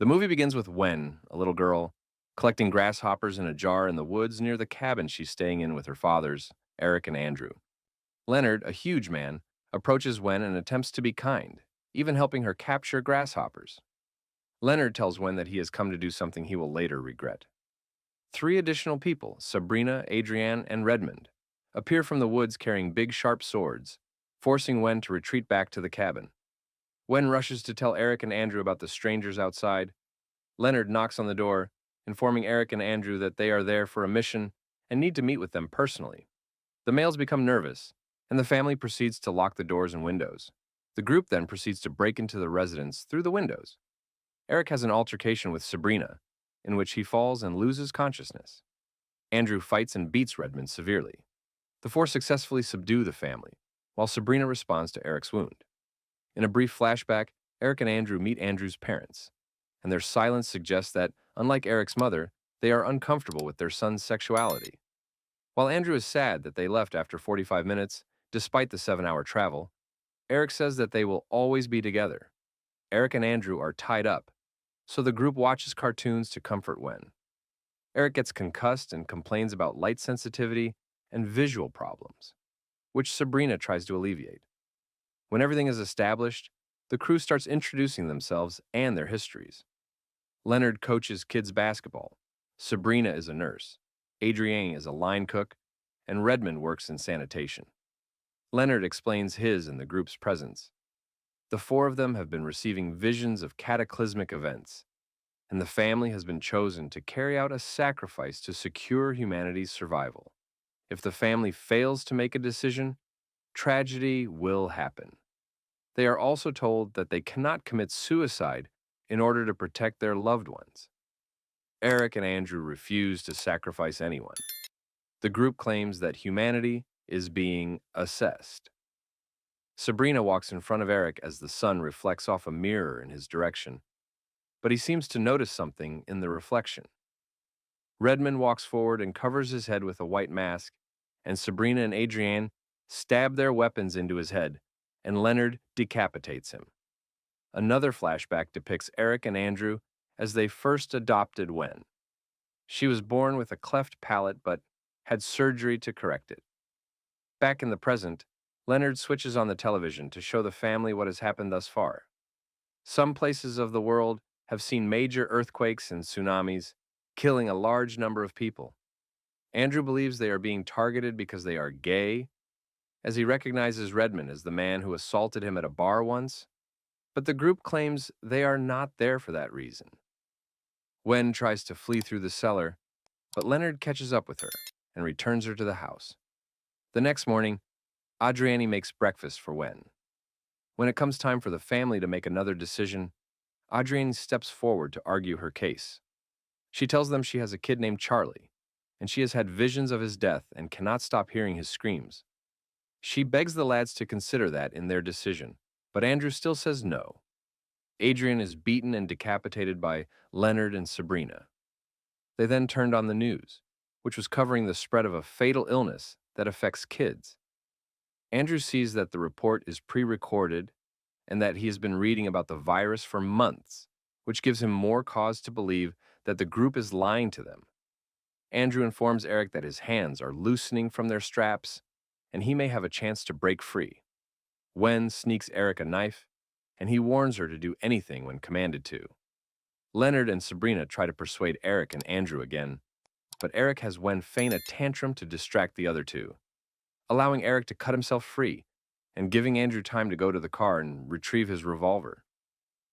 The movie begins with Wen, a little girl, collecting grasshoppers in a jar in the woods near the cabin she's staying in with her fathers, Eric and Andrew. Leonard, a huge man, approaches Wen and attempts to be kind, even helping her capture grasshoppers. Leonard tells Wen that he has come to do something he will later regret. Three additional people, Sabrina, Adrienne, and Redmond, appear from the woods carrying big sharp swords, forcing Wen to retreat back to the cabin. Wen rushes to tell Eric and Andrew about the strangers outside. Leonard knocks on the door, informing Eric and Andrew that they are there for a mission and need to meet with them personally. The males become nervous, and the family proceeds to lock the doors and windows. The group then proceeds to break into the residence through the windows. Eric has an altercation with Sabrina, in which he falls and loses consciousness. Andrew fights and beats Redmond severely. The four successfully subdue the family, while Sabrina responds to Eric's wound. In a brief flashback, Eric and Andrew meet Andrew's parents, and their silence suggests that, unlike Eric's mother, they are uncomfortable with their son's sexuality. While Andrew is sad that they left after 45 minutes, despite the 7-hour travel, Eric says that they will always be together. Eric and Andrew are tied up, so the group watches cartoons to comfort Wen. Eric gets concussed and complains about light sensitivity and visual problems, which Sabrina tries to alleviate. When everything is established, the crew starts introducing themselves and their histories. Leonard coaches kids basketball, Sabrina is a nurse, Adrienne is a line cook, and Redmond works in sanitation. Leonard explains his and the group's presence. The four of them have been receiving visions of cataclysmic events, and the family has been chosen to carry out a sacrifice to secure humanity's survival. If the family fails to make a decision, tragedy will happen. They are also told that they cannot commit suicide in order to protect their loved ones. Eric and Andrew refuse to sacrifice anyone. The group claims that humanity is being assessed. Sabrina walks in front of Eric as the sun reflects off a mirror in his direction, but he seems to notice something in the reflection. Redmond walks forward and covers his head with a white mask, and Sabrina and Adrienne stab their weapons into his head, and Leonard decapitates him. Another flashback depicts Eric and Andrew as they first adopted Wen. She was born with a cleft palate but had surgery to correct it. Back in the present, Leonard switches on the television to show the family what has happened thus far. Some places of the world have seen major earthquakes and tsunamis, killing a large number of people. Andrew believes they are being targeted because they are gay, as he recognizes Redmond as the man who assaulted him at a bar once, but the group claims they are not there for that reason. Wen tries to flee through the cellar, but Leonard catches up with her and returns her to the house. The next morning, Adrienne makes breakfast for Wen. When it comes time for the family to make another decision, Adrienne steps forward to argue her case. She tells them she has a kid named Charlie, and she has had visions of his death and cannot stop hearing his screams. She begs the lads to consider that in their decision, but Andrew still says no. Adrienne is beaten and decapitated by Leonard and Sabrina. They then turned on the news, which was covering the spread of a fatal illness that affects kids. Andrew sees that the report is pre-recorded and that he has been reading about the virus for months, which gives him more cause to believe that the group is lying to them. Andrew informs Eric that his hands are loosening from their straps and he may have a chance to break free. Wen sneaks Eric a knife, and he warns her to do anything when commanded to. Leonard and Sabrina try to persuade Eric and Andrew again, but Eric has Wen feign a tantrum to distract the other two, allowing Eric to cut himself free and giving Andrew time to go to the car and retrieve his revolver.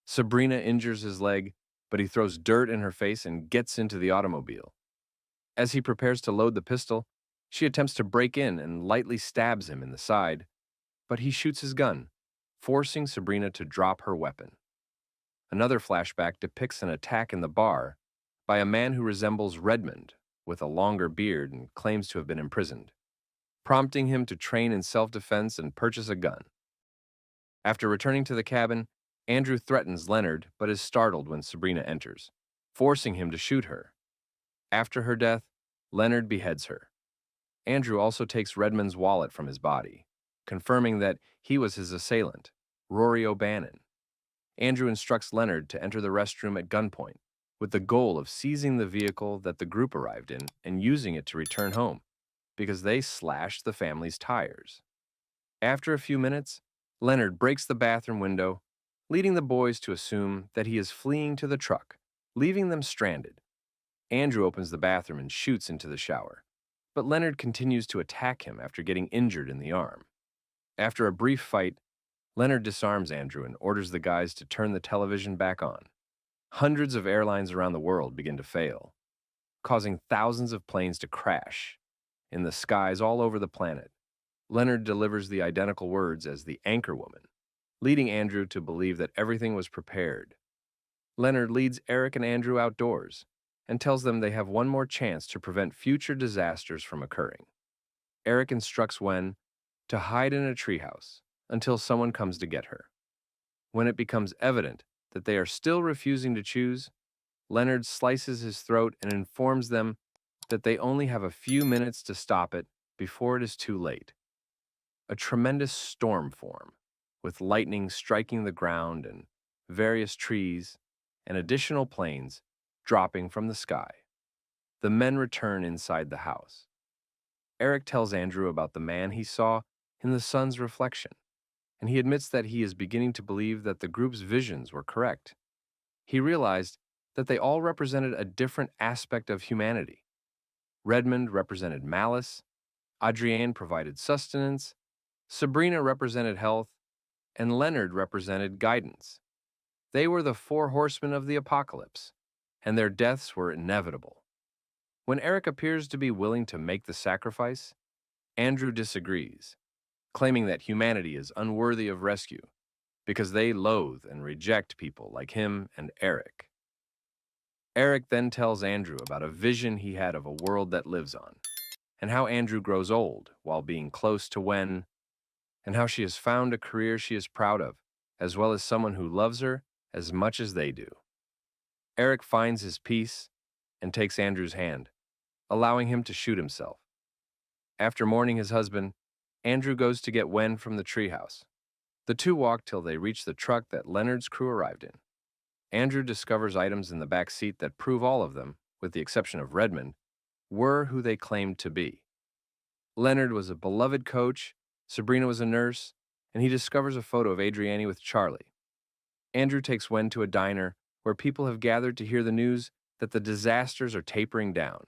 Sabrina injures his leg, but he throws dirt in her face and gets into the automobile. As he prepares to load the pistol, she attempts to break in and lightly stabs him in the side, but he shoots his gun, forcing Sabrina to drop her weapon. Another flashback depicts an attack in the bar by a man who resembles Redmond with a longer beard and claims to have been imprisoned, prompting him to train in self-defense and purchase a gun. After returning to the cabin, Andrew threatens Leonard but is startled when Sabrina enters, forcing him to shoot her. After her death, Leonard beheads her. Andrew also takes Redmond's wallet from his body, confirming that he was his assailant, Rory O'Bannon. Andrew instructs Leonard to enter the restroom at gunpoint, with the goal of seizing the vehicle that the group arrived in and using it to return home, because they slashed the family's tires. After a few minutes, Leonard breaks the bathroom window, leading the boys to assume that he is fleeing to the truck, leaving them stranded. Andrew opens the bathroom and shoots into the shower, but Leonard continues to attack him after getting injured in the arm. After a brief fight, Leonard disarms Andrew and orders the guys to turn the television back on. Hundreds of airlines around the world begin to fail, causing thousands of planes to crash in the skies all over the planet. Leonard delivers the identical words as the anchor woman, leading Andrew to believe that everything was prepared. Leonard leads Eric and Andrew outdoors and tells them they have one more chance to prevent future disasters from occurring. Eric instructs Wen to hide in a treehouse until someone comes to get her. When it becomes evident that they are still refusing to choose, Leonard slices his throat and informs them that they only have a few minutes to stop it before it is too late. A tremendous storm forms, with lightning striking the ground and various trees and additional planes dropping from the sky. The men return inside the house. Eric tells Andrew about the man he saw in the sun's reflection, and he admits that he is beginning to believe that the group's visions were correct. He realized that they all represented a different aspect of humanity. Redmond represented malice, Adrienne provided sustenance, Sabrina represented health, and Leonard represented guidance. They were the four horsemen of the apocalypse, and their deaths were inevitable. When Eric appears to be willing to make the sacrifice, Andrew disagrees, claiming that humanity is unworthy of rescue because they loathe and reject people like him and Eric. Eric then tells Andrew about a vision he had of a world that lives on, and how Andrew grows old while being close to Wen, and how she has found a career she is proud of, as well as someone who loves her as much as they do. Eric finds his peace and takes Andrew's hand, allowing him to shoot himself. After mourning his husband, Andrew goes to get Wen from the treehouse. The two walk till they reach the truck that Leonard's crew arrived in. Andrew discovers items in the back seat that prove all of them, with the exception of Redmond, were who they claimed to be. Leonard was a beloved coach, Sabrina was a nurse, and he discovers a photo of Adrienne with Charlie. Andrew takes Wen to a diner where people have gathered to hear the news that the disasters are tapering down.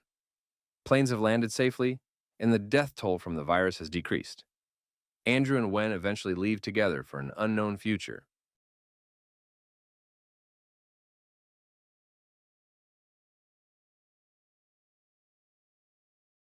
Planes have landed safely, and the death toll from the virus has decreased. Andrew and Wen eventually leave together for an unknown future.